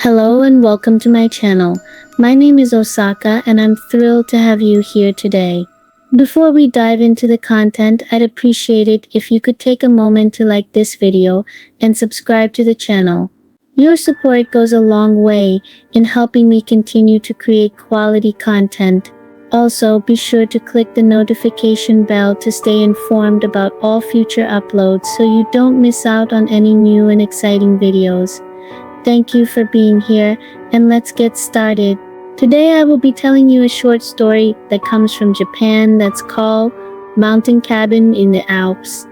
Hello and welcome to my channel. My name is Osaka and I'm thrilled to have you here today. Before we dive into the content, I'd appreciate it if you could take a moment to like this video and subscribe to the channel. Your support goes a long way in helping me continue to create quality content. Also, be sure to click the notification bell to stay informed about all future uploads so you don't miss out on any new and exciting videos. Thank you for being here, and let's get started. Today I will be telling you a short story that comes from Japan that's called Mountain Cabin in the Alps.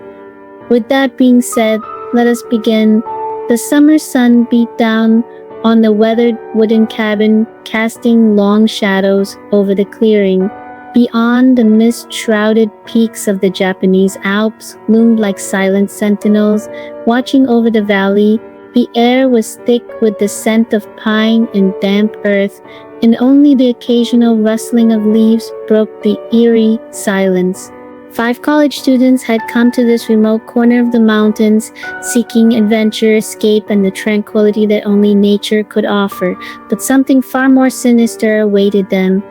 With that being said, let us begin. The summer sun beat down on the weathered wooden cabin, casting long shadows over the clearing. Beyond, the mist-shrouded peaks of the Japanese Alps loomed like silent sentinels, watching over the valley. The air was thick with the scent of pine and damp earth, and only the occasional rustling of leaves broke the eerie silence. 5 college students had come to this remote corner of the mountains, seeking adventure, escape, and the tranquility that only nature could offer. But something far more sinister awaited them.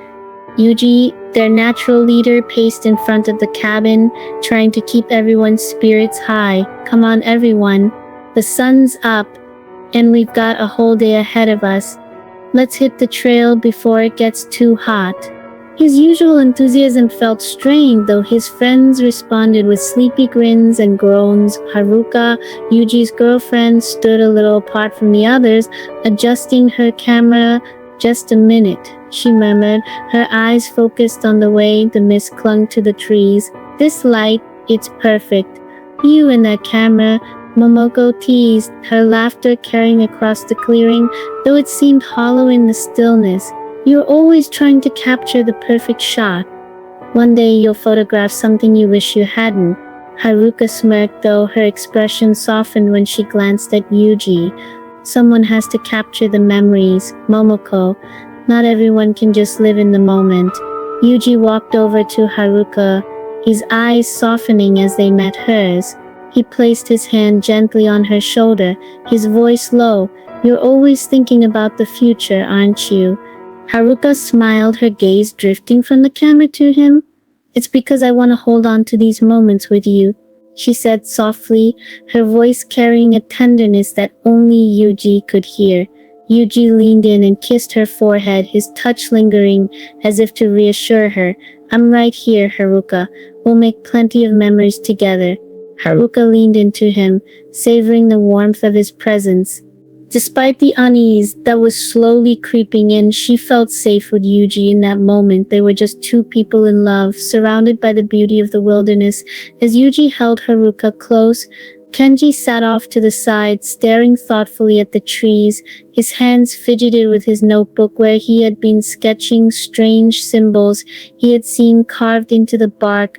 Yuji, their natural leader, paced in front of the cabin, trying to keep everyone's spirits high. "Come on, everyone. The sun's up, and we've got a whole day ahead of us. Let's hit the trail before it gets too hot." His usual enthusiasm felt strained, though his friends responded with sleepy grins and groans. Haruka, Yuji's girlfriend, stood a little apart from the others, adjusting her camera. "Just a minute," she murmured, her eyes focused on the way the mist clung to the trees. "This light, it's perfect. You and that camera," Momoko teased, her laughter carrying across the clearing, though it seemed hollow in the stillness. "You're always trying to capture the perfect shot. One day you'll photograph something you wish you hadn't." Haruka smirked, though her expression softened when she glanced at Yuji. "Someone has to capture the memories, Momoko. Not everyone can just live in the moment." Yuji walked over to Haruka, his eyes softening as they met hers. He placed his hand gently on her shoulder, his voice low. "You're always thinking about the future, aren't you?" Haruka smiled, her gaze drifting from the camera to him. "It's because I want to hold on to these moments with you," she said softly, her voice carrying a tenderness that only Yuji could hear. Yuji leaned in and kissed her forehead, his touch lingering as if to reassure her. "I'm right here, Haruka. We'll make plenty of memories together." Haruka leaned into him, savoring the warmth of his presence. Despite the unease that was slowly creeping in, she felt safe with Yuji in that moment. They were just two people in love, surrounded by the beauty of the wilderness. As Yuji held Haruka close, Kenji sat off to the side, staring thoughtfully at the trees. His hands fidgeted with his notebook where he had been sketching strange symbols he had seen carved into the bark.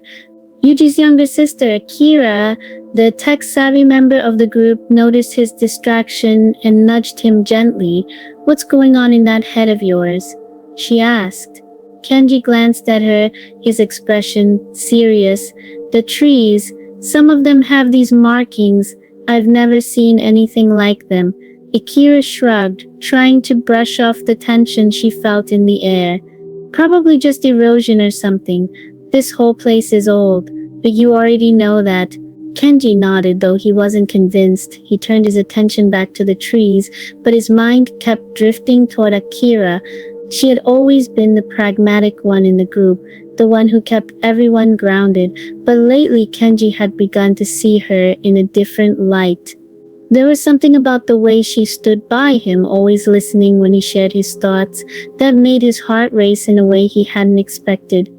Yuji's younger sister, Akira, the tech-savvy member of the group, noticed his distraction and nudged him gently. "What's going on in that head of yours?" she asked. Kenji glanced at her, his expression serious. "The trees, some of them have these markings. I've never seen anything like them." Akira shrugged, trying to brush off the tension she felt in the air. "Probably just erosion or something. This whole place is old, but you already know that." Kenji nodded, though he wasn't convinced. He turned his attention back to the trees, but his mind kept drifting toward Akira. She had always been the pragmatic one in the group, the one who kept everyone grounded, but lately Kenji had begun to see her in a different light. There was something about the way she stood by him, always listening when he shared his thoughts, that made his heart race in a way he hadn't expected.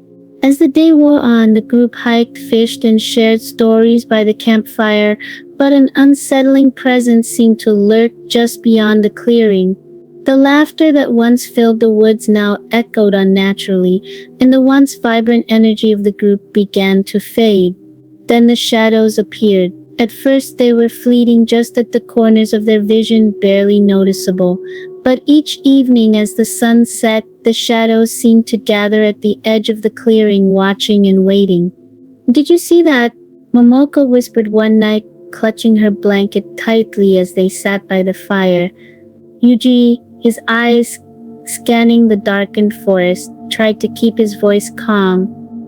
As the day wore on, the group hiked, fished, and shared stories by the campfire, but an unsettling presence seemed to lurk just beyond the clearing. The laughter that once filled the woods now echoed unnaturally, and the once vibrant energy of the group began to fade. Then the shadows appeared. At first they were fleeting, just at the corners of their vision, barely noticeable. But each evening as the sun set, the shadows seemed to gather at the edge of the clearing, watching and waiting. "Did you see that?" Momoko whispered one night, clutching her blanket tightly as they sat by the fire. Yuji, his eyes scanning the darkened forest, tried to keep his voice calm.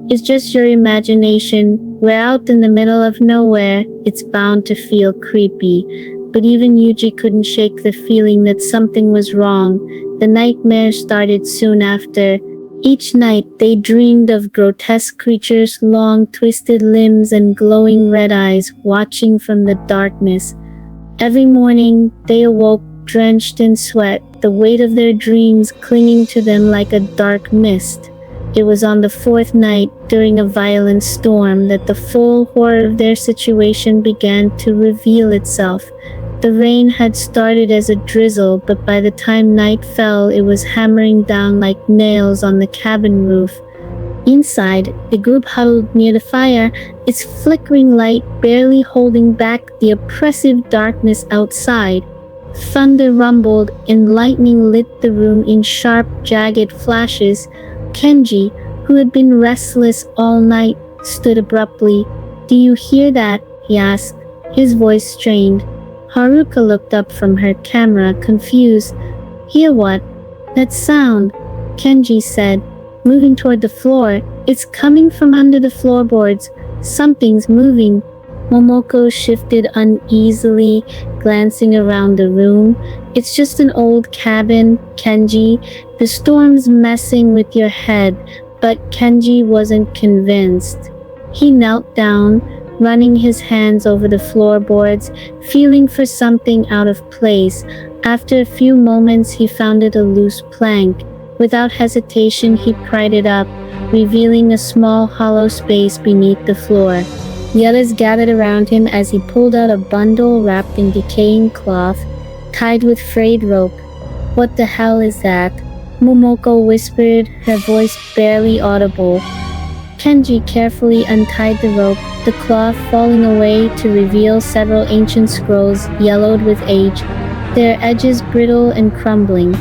It's just your imagination. We're out in the middle of nowhere. It's bound to feel creepy. But even Yuji couldn't shake the feeling that something was wrong. The nightmares started soon after. Each night they dreamed of grotesque creatures, long twisted limbs and glowing red eyes watching from the darkness. Every morning they awoke drenched in sweat, the weight of their dreams clinging to them like a dark mist. It was on the fourth night, during a violent storm, that the full horror of their situation began to reveal itself. The rain had started as a drizzle, but by the time night fell, it was hammering down like nails on the cabin roof. Inside, the group huddled near the fire, its flickering light barely holding back the oppressive darkness outside. Thunder rumbled and lightning lit the room in sharp, jagged flashes. Kenji, who had been restless all night, stood abruptly. "Do you hear that?" he asked, his voice strained. Haruka looked up from her camera, confused. "Hear what?" "That sound," Kenji said, moving toward the floor. "It's coming from under the floorboards. Something's moving." Momoko shifted uneasily, glancing around the room. "It's just an old cabin, Kenji. The storm's messing with your head." But Kenji wasn't convinced. He knelt down, running his hands over the floorboards, feeling for something out of place. After a few moments, he found it a loose plank. Without hesitation, he pried it up, revealing a small hollow space beneath the floor. The others gathered around him as he pulled out a bundle wrapped in decaying cloth, tied with frayed rope. "What the hell is that?" Momoko whispered, her voice barely audible. Kenji carefully untied the rope, the cloth falling away to reveal several ancient scrolls yellowed with age, their edges brittle and crumbling.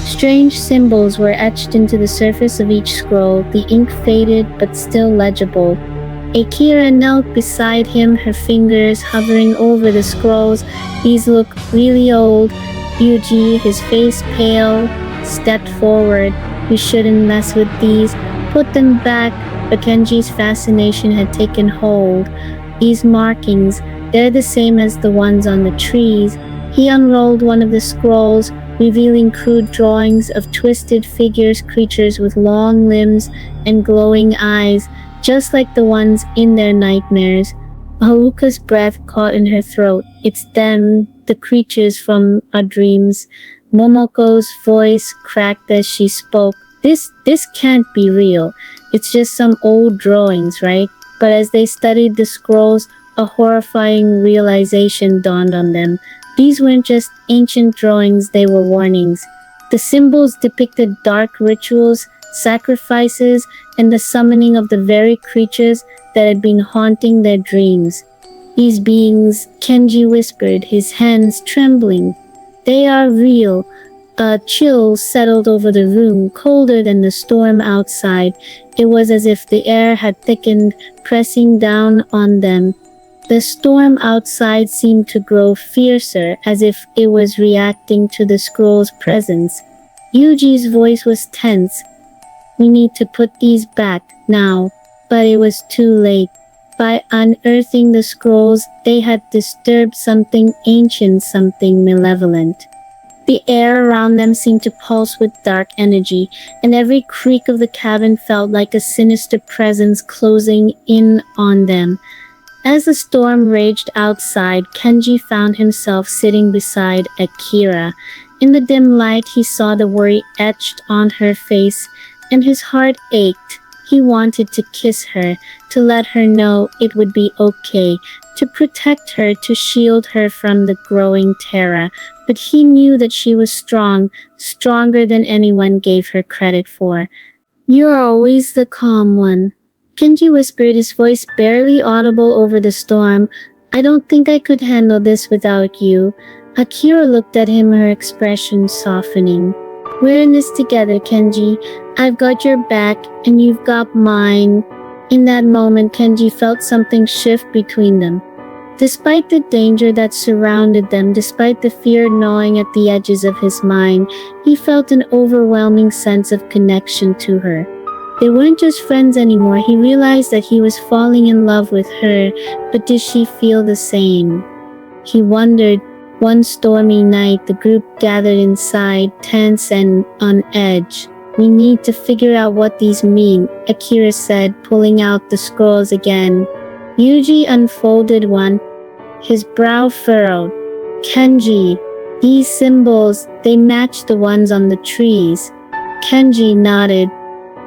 Strange symbols were etched into the surface of each scroll, the ink faded but still legible. Akira knelt beside him, her fingers hovering over the scrolls. "These look really old." Yuji, his face pale, stepped forward. "We shouldn't mess with these. Put them back." But Kenji's fascination had taken hold. "These markings, they're the same as the ones on the trees." He unrolled one of the scrolls, revealing crude drawings of twisted figures, creatures with long limbs and glowing eyes, just like the ones in their nightmares. Haruka's breath caught in her throat. "It's them, the creatures from our dreams." Momoko's voice cracked as she spoke. This can't be real. It's just some old drawings, right?" But as they studied the scrolls, a horrifying realization dawned on them. These weren't just ancient drawings, they were warnings. The symbols depicted dark rituals, sacrifices, and the summoning of the very creatures that had been haunting their dreams. "These beings," Kenji whispered, his hands trembling. "They are real." A chill settled over the room, colder than the storm outside. It was as if the air had thickened, pressing down on them. The storm outside seemed to grow fiercer, as if it was reacting to the scroll's presence. Yuji's voice was tense. "We need to put these back, now." But it was too late. By unearthing the scrolls, they had disturbed something ancient, something malevolent. The air around them seemed to pulse with dark energy, and every creak of the cabin felt like a sinister presence closing in on them. As the storm raged outside, Kenji found himself sitting beside Akira. In the dim light, he saw the worry etched on her face, and his heart ached. He wanted to kiss her, to let her know it would be okay, to protect her, to shield her from the growing terror. But he knew that she was strong, stronger than anyone gave her credit for. "You're always the calm one," Kenji whispered, his voice barely audible over the storm. "I don't think I could handle this without you." Akira looked at him, her expression softening. "We're in this together, Kenji. I've got your back, and you've got mine." In that moment, Kenji felt something shift between them. Despite the danger that surrounded them, despite the fear gnawing at the edges of his mind, he felt an overwhelming sense of connection to her. They weren't just friends anymore. He realized that he was falling in love with her, but did she feel the same? He wondered. One stormy night, the group gathered inside, tense and on edge. "We need to figure out what these mean," Akira said, pulling out the scrolls again. Yuji unfolded one, his brow furrowed. "Kenji, these symbols, they match the ones on the trees." Kenji nodded,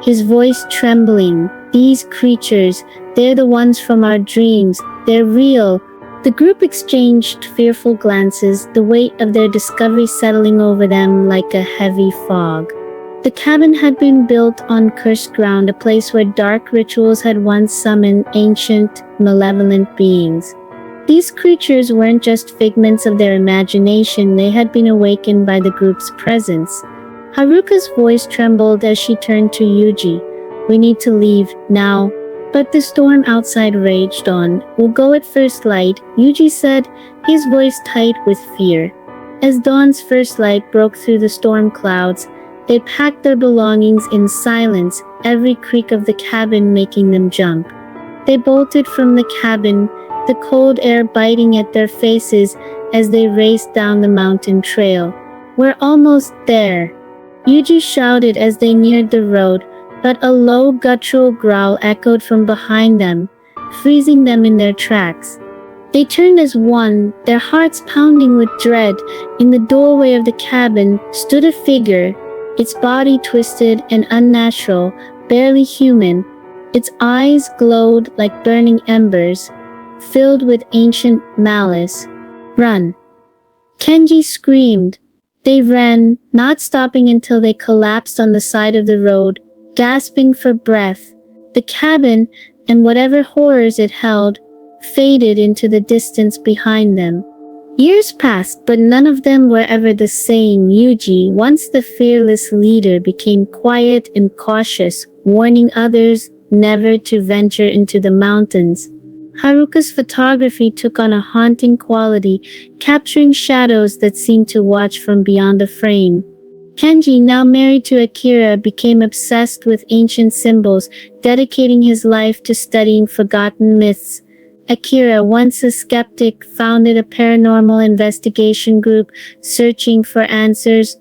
his voice trembling. "These creatures, they're the ones from our dreams. They're real." The group exchanged fearful glances, the weight of their discovery settling over them like a heavy fog. The cabin had been built on cursed ground, a place where dark rituals had once summoned ancient, malevolent beings. These creatures weren't just figments of their imagination, they had been awakened by the group's presence. Haruka's voice trembled as she turned to Yuji. "We need to leave, now." But the storm outside raged on. "We'll go at first light," Yuji said, his voice tight with fear. As dawn's first light broke through the storm clouds, they packed their belongings in silence, every creak of the cabin making them jump. They bolted from the cabin, the cold air biting at their faces as they raced down the mountain trail. "We're almost there," Yuji shouted as they neared the road, but a low guttural growl echoed from behind them, freezing them in their tracks. They turned as one, their hearts pounding with dread. In the doorway of the cabin stood a figure, its body twisted and unnatural, barely human. Its eyes glowed like burning embers, filled with ancient malice. "Run!" Kenji screamed. They ran, not stopping until they collapsed on the side of the road, gasping for breath. The cabin, and whatever horrors it held, faded into the distance behind them. Years passed, but none of them were ever the same. Yuji, once the fearless leader, became quiet and cautious, warning others never to venture into the mountains. Haruka's photography took on a haunting quality, capturing shadows that seemed to watch from beyond the frame. Kenji, now married to Akira, became obsessed with ancient symbols, dedicating his life to studying forgotten myths. Akira, once a skeptic, founded a paranormal investigation group searching for answers.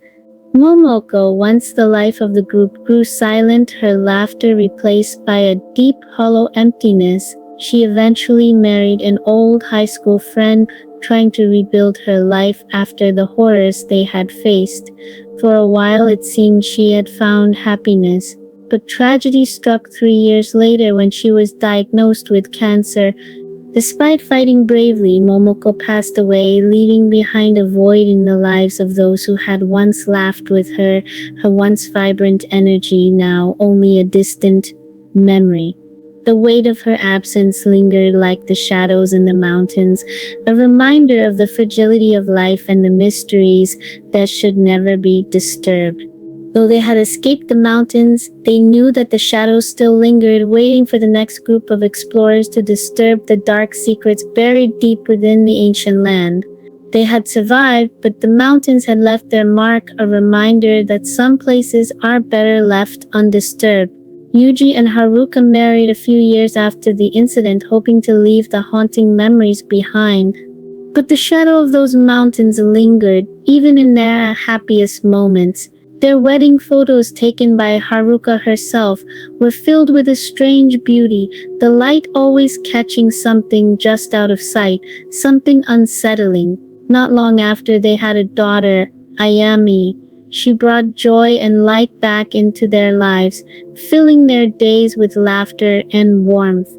Momoko, once the life of the group, grew silent, her laughter replaced by a deep, hollow emptiness. She eventually married an old high school friend, trying to rebuild her life after the horrors they had faced. For a while it seemed she had found happiness, but tragedy struck 3 years later when she was diagnosed with cancer. Despite fighting bravely, Momoko passed away, leaving behind a void in the lives of those who had once laughed with her, her once vibrant energy now only a distant memory. The weight of her absence lingered like the shadows in the mountains, a reminder of the fragility of life and the mysteries that should never be disturbed. Though they had escaped the mountains, they knew that the shadows still lingered, waiting for the next group of explorers to disturb the dark secrets buried deep within the ancient land. They had survived, but the mountains had left their mark, a reminder that some places are better left undisturbed. Yuji and Haruka married a few years after the incident, hoping to leave the haunting memories behind. But the shadow of those mountains lingered, even in their happiest moments. Their wedding photos, taken by Haruka herself, were filled with a strange beauty, the light always catching something just out of sight, something unsettling. Not long after they had a daughter, Ayami, she brought joy and light back into their lives, filling their days with laughter and warmth.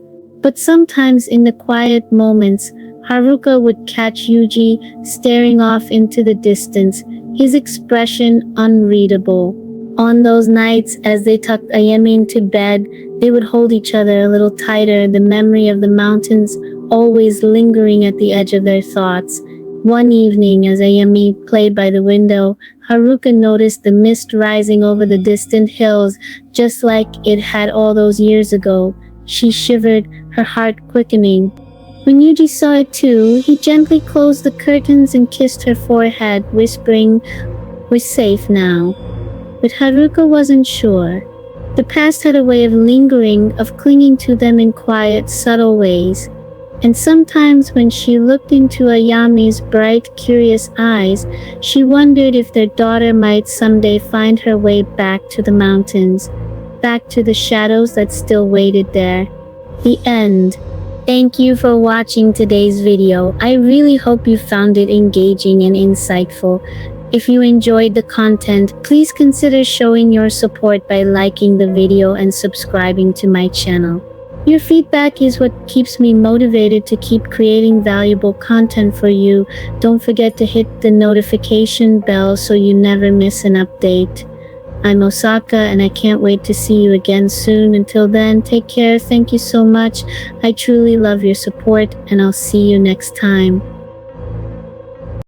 But sometimes in the quiet moments, Haruka would catch Yuji staring off into the distance, his expression unreadable. On those nights, as they tucked Ayami into bed, they would hold each other a little tighter, the memory of the mountains always lingering at the edge of their thoughts. One evening, as Ayami played by the window, Haruka noticed the mist rising over the distant hills, just like it had all those years ago. She shivered, her heart quickening. When Yuji saw it too, he gently closed the curtains and kissed her forehead, whispering, "We're safe now." But Haruka wasn't sure. The past had a way of lingering, of clinging to them in quiet, subtle ways. And sometimes when she looked into Ayami's bright, curious eyes, she wondered if their daughter might someday find her way back to the mountains, back to the shadows that still waited there. The end. Thank you for watching today's video. I really hope you found it engaging and insightful. If you enjoyed the content, please consider showing your support by liking the video and subscribing to my channel. Your feedback is what keeps me motivated to keep creating valuable content for you. Don't forget to hit the notification bell so you never miss an update. I'm Osaka, and I can't wait to see you again soon. Until then, take care. Thank you so much. I truly love your support, and I'll see you next time.